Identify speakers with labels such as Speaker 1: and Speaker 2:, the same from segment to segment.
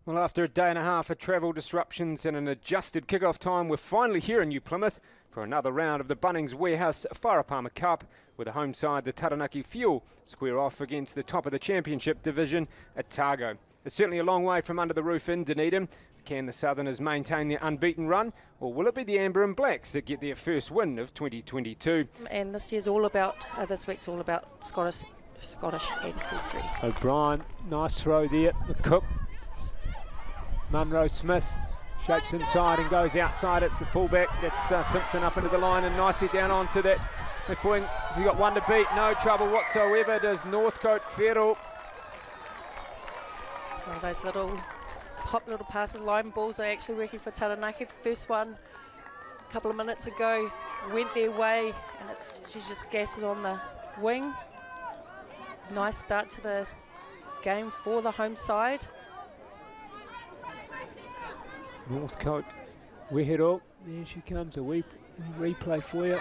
Speaker 1: Well, after a day and a half of travel disruptions and an adjusted kick-off time, we're finally here in New Plymouth for another round of the Bunnings Warehouse Farah Palmer Cup, with the home side, the Taranaki Whio, square off against the top of the championship division, Otago. It's certainly a long way from under the roof in Dunedin. Can the Southerners maintain their unbeaten run, or will it be the Amber and Blacks that get their first win of 2022?
Speaker 2: And this year's all about, this week's all about Scottish ancestry.
Speaker 3: O'Brien, nice throw there. The Cook. Munro Smith shapes inside and goes outside. It's the fullback. That's Simpson up into the line and nicely down onto that left wing. He's got one to beat. No trouble whatsoever. Does Northcote Whio.
Speaker 2: One of those little pop little passes, line balls are actually working for Taranaki. The first one a couple of minutes ago went their way, and she just gasses on the wing. Nice start to the game for the home side.
Speaker 3: Northcote Whio. There she comes, a wee replay for you.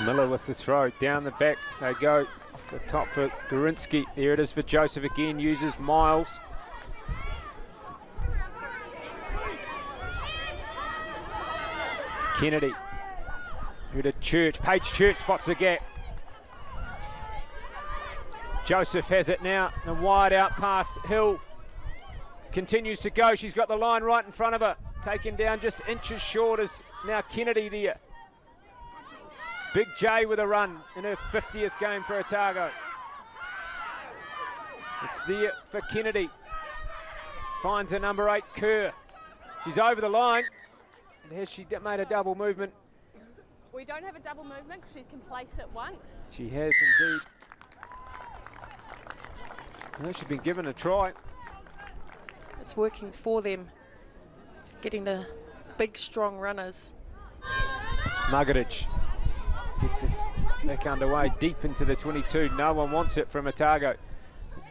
Speaker 1: Miller with the throw, down the back they go, off the top for Gorinsky. There it is for Joseph again, uses Miles. Kennedy, who to Church, Paige Church spots a gap. Joseph has it now, and wide out pass, Hill. Continues to go, she's got the line right in front of her. Taken down just inches short is now Kennedy there. Big J with a run in her 50th game for Otago. It's there for Kennedy. Finds her number 8, Kerr. She's over the line. And has she made a double movement?
Speaker 4: We don't have a double movement because she can place it once.
Speaker 1: She has indeed. Well, she's been given a try.
Speaker 2: It's working for them. It's getting the big, strong runners.
Speaker 1: Muggeridge gets us back underway, deep into the 22. No one wants it from Otago.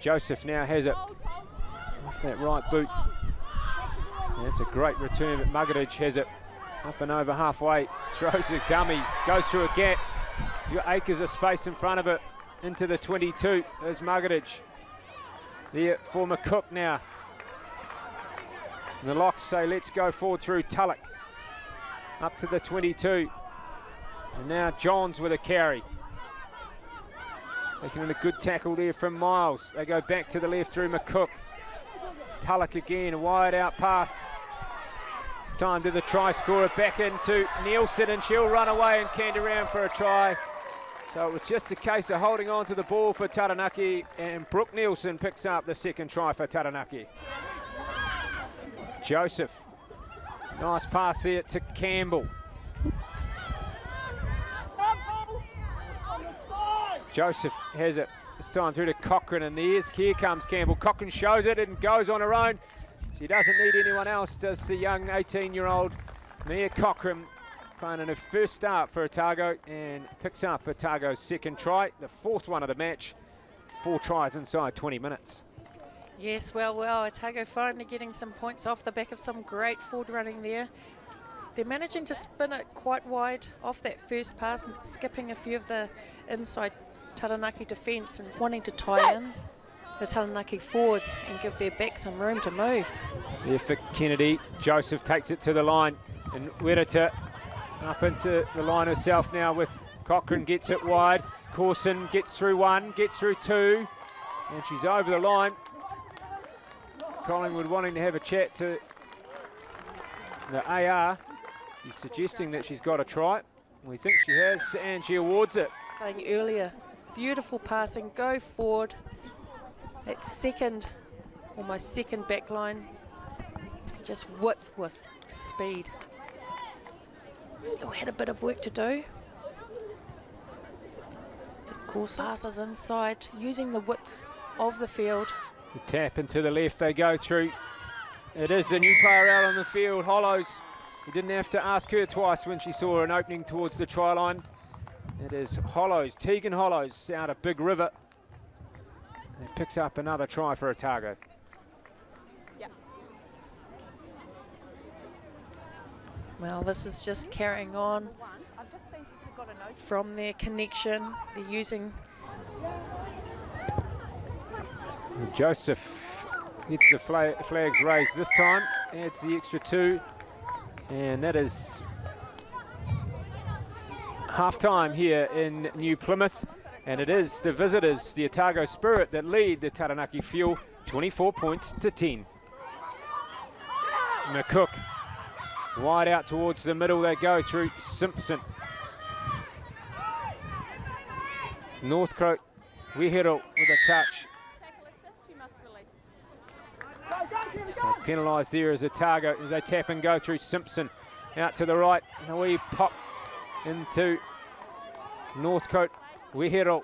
Speaker 1: Joseph now has it off that right boot. That's a great return, but Muggeridge has it up and over halfway. Throws a dummy, goes through a gap. You've got acres of space in front of it into the 22. There's Muggeridge. There for McCook now. And the Locks say let's go forward through Tulloch. Up to the 22. And now Johns with a carry. Taking in a good tackle there from Miles. They go back to the left through McCook. Tulloch again, a wide out pass. It's time to the try scorer, back into Nielsen, and she'll run away and candy around for a try. So it was just a case of holding on to the ball for Taranaki, and Brooke Nielsen picks up the second try for Taranaki. Joseph, nice pass there to Campbell. Joseph has it, this time through to Cochrane, and here comes Campbell. Cochrane shows it and goes on her own. She doesn't need anyone else, does the young 18-year-old Mia Cochrane, playing in her first start for Otago, and picks up Otago's second try, the fourth one of the match. 4 tries inside 20 minutes.
Speaker 2: Yes, well, Otago finally getting some points off the back of some great forward running there. They're managing to spin it quite wide off that first pass, skipping a few of the inside Taranaki defence and wanting to tie in the Taranaki forwards and give their back some room to move.
Speaker 1: There for Kennedy. Joseph takes it to the line, and Werita up into the line herself now with Cochrane, gets it wide. Corson gets through 1, gets through 2, and she's over the line. Collingwood wanting to have a chat to the AR. She's suggesting that she's got a try. We think she has, and she awards it.
Speaker 2: Playing earlier, beautiful passing, go forward. That second, almost second back line, just width with speed. Still had a bit of work to do. The course passes inside, using the width of the field.
Speaker 1: The tap into the left, they go through. It is the new player out on the field, Hollows. He didn't have to ask her twice when she saw an opening towards the try line. It is Hollows, Tegan Hollows, out of Big River. And picks up another try for Otago.
Speaker 4: Yeah.
Speaker 2: Well, this is just carrying on from their connection. They're using
Speaker 1: Joseph Gets the flags raised this time. Adds the extra 2. And that is half-time here in New Plymouth. And it is the visitors, the Otago Spirit, that lead the Taranaki Whio 24 points to 10. McCook, wide out towards the middle they go through Simpson. Northcote, Wehero with a touch.
Speaker 4: Tackle assist, you must release.
Speaker 1: So penalised there as Otago as they tap and go through Simpson. Out to the right, and a wee pop into Northcote, Wehero.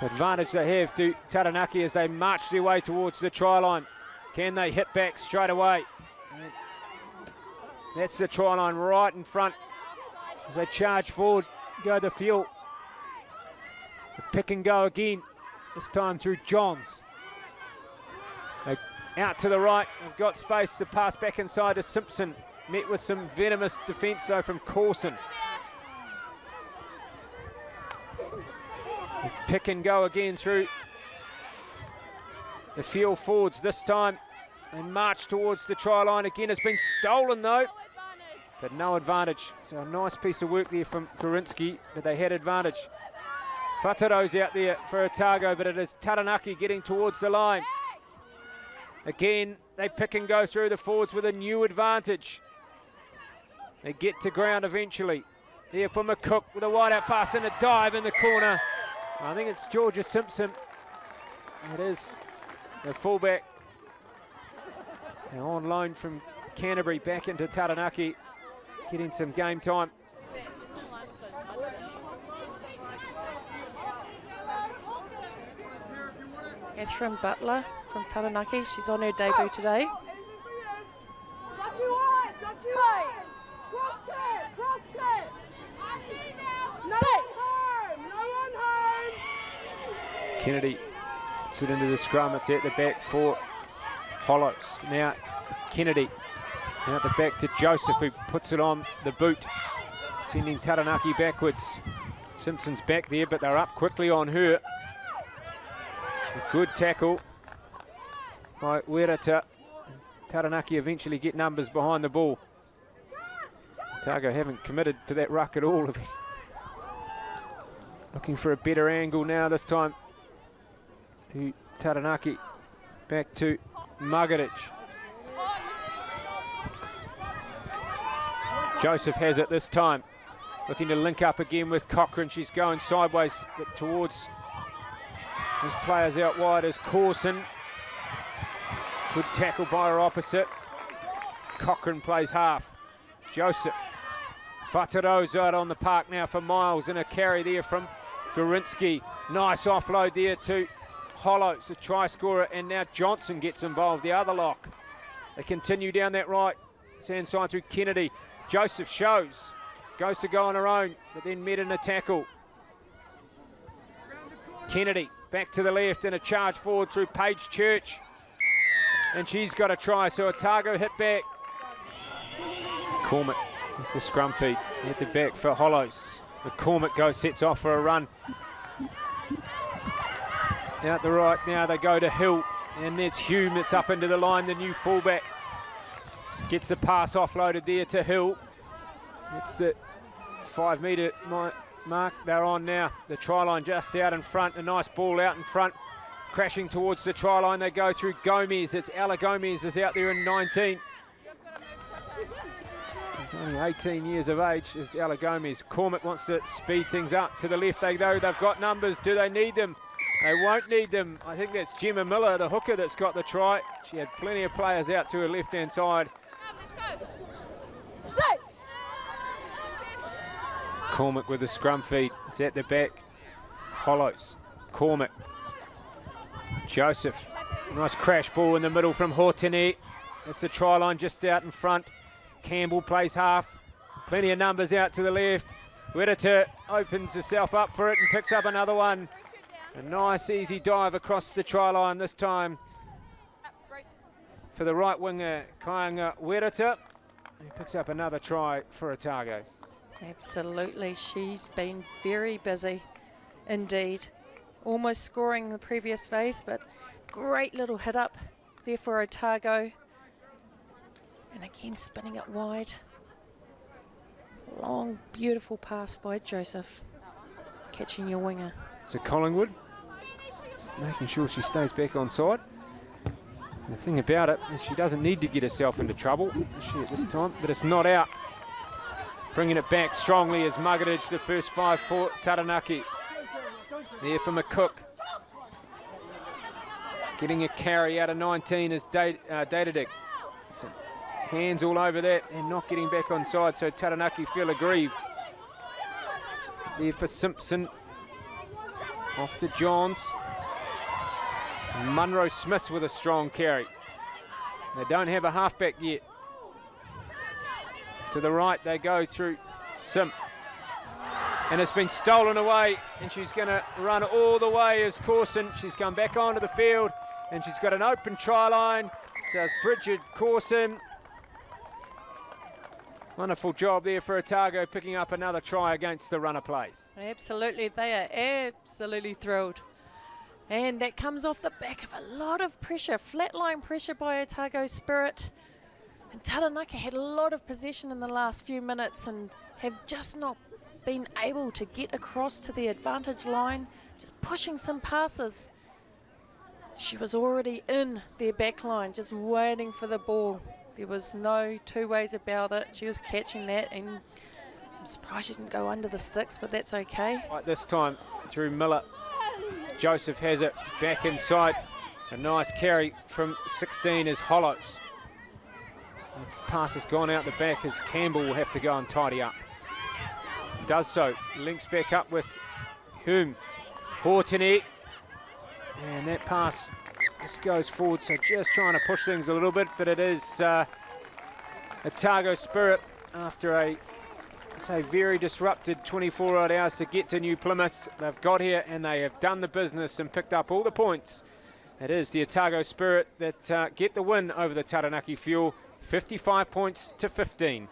Speaker 1: Advantage they have to Taranaki as they march their way towards the try line. Can they hit back straight away? And that's the try line right in front as they charge forward, go the field. The pick and go again, this time through Johns. They out to the right, they've got space to pass back inside to Simpson. Met with some venomous defence though from Corson. Pick and go again through the field forwards this time. They march towards the try line again. It's been stolen though, but no advantage. So a nice piece of work there from Gorinsky, but they had advantage. Whataro's out there for Otago, but it is Taranaki getting towards the line. Again, they pick and go through the forwards with a new advantage. They get to ground eventually. There for McCook with a wide out pass and a dive in the corner. I think it's Georgia Simpson. It is the fullback. Now on loan from Canterbury back into Taranaki, getting some game time.
Speaker 2: Catherine Butler from Taranaki, she's on her debut today.
Speaker 1: Kennedy puts it into the scrum. It's at the back for Hollows. Now Kennedy out the back to Joseph, who puts it on the boot, sending Taranaki backwards. Simpson's back there, but they're up quickly on her. A good tackle by Werata. Taranaki eventually get numbers behind the ball. Otago haven't committed to that ruck at all. Looking for a better angle now this time. Taranaki back to Margaret. Joseph has it this time. Looking to link up again with Cochrane. She's going sideways but towards his players out wide as Corson. Good tackle by her opposite. Cochrane plays half. Joseph. Whataro's out on the park now for Miles, and a carry there from Gorinsky. Nice offload there to Hollows, the try scorer, and now Johnson gets involved, the other lock. They continue down that right hand side through Kennedy. Joseph shows, goes to go on her own, but then met in a tackle. Kennedy back to the left and a charge forward through Paige Church. And she's got a try, so Otago hit back. Cormac with the scrum feed at the back for Hollows. The Cormac sets off for a run. Out the right now they go to Hill, and there's Hume that's up into the line, the new fullback. Gets the pass offloaded there to Hill. It's the 5 metre mark they're on now. The try line just out in front, a nice ball out in front. Crashing towards the try line they go through Gomez. It's Ella Gomez is out there in 19. He's only 18 years of age, is Ella Gomez. Cormac wants to speed things up. To the left they go, they've got numbers. Do they need them? They won't need them. I think that's Gemma Miller, the hooker, that's got the try. She had plenty of players out to her left-hand side. Cormac with the scrum feed. It's at the back. Hollows. Cormac. Joseph. Nice crash ball in the middle from Hortene. That's the try line just out in front. Campbell plays half. Plenty of numbers out to the left. Werata opens herself up for it and picks up another one. A nice easy dive across the try line this time for the right winger, Kaianga Werata. He picks up another try for Otago.
Speaker 2: Absolutely, she's been very busy indeed. Almost scoring the previous phase, but great little hit up there for Otago. And again, spinning it wide. Long, beautiful pass by Joseph. Catching your winger.
Speaker 1: So Collingwood, just making sure she stays back on side. The thing about it is she doesn't need to get herself into trouble, is she, at this time, but it's not out. Bringing it back strongly is Muggeridge, the first 5 for Taranaki. There for McCook. Getting a carry out of 19 is Datadik. So hands all over that and not getting back on side, so Taranaki feel aggrieved. There for Simpson. Off to Johns. And Munro Smith with a strong carry. They don't have a halfback yet. To the right they go through Sim. And it's been stolen away, and she's going to run all the way as Corson. She's come back onto the field, and she's got an open try line. Does Bridget Corson. Wonderful job there for Otago, picking up another try against the runner plays.
Speaker 2: Absolutely, they are absolutely thrilled. And that comes off the back of a lot of pressure, flatline pressure by Otago Spirit. And Taranaki had a lot of possession in the last few minutes and have just not been able to get across to the advantage line, just pushing some passes. She was already in their back line, just waiting for the ball. There was no two ways about it. She was catching that, and I'm surprised she didn't go under the sticks, but that's okay.
Speaker 1: Right, this time through Miller. Joseph has it back inside. A nice carry from 16 is Hollows. This pass has gone out the back as Campbell will have to go and tidy up. Does so. Links back up with Hume. Hortony. And that pass just goes forward, so just trying to push things a little bit, but it is Otago Spirit after a very disrupted 24 odd hours to get to New Plymouth. They've got here and they have done the business and picked up all the points. It is the Otago Spirit that get the win over the Taranaki Whio, 55 points to 15.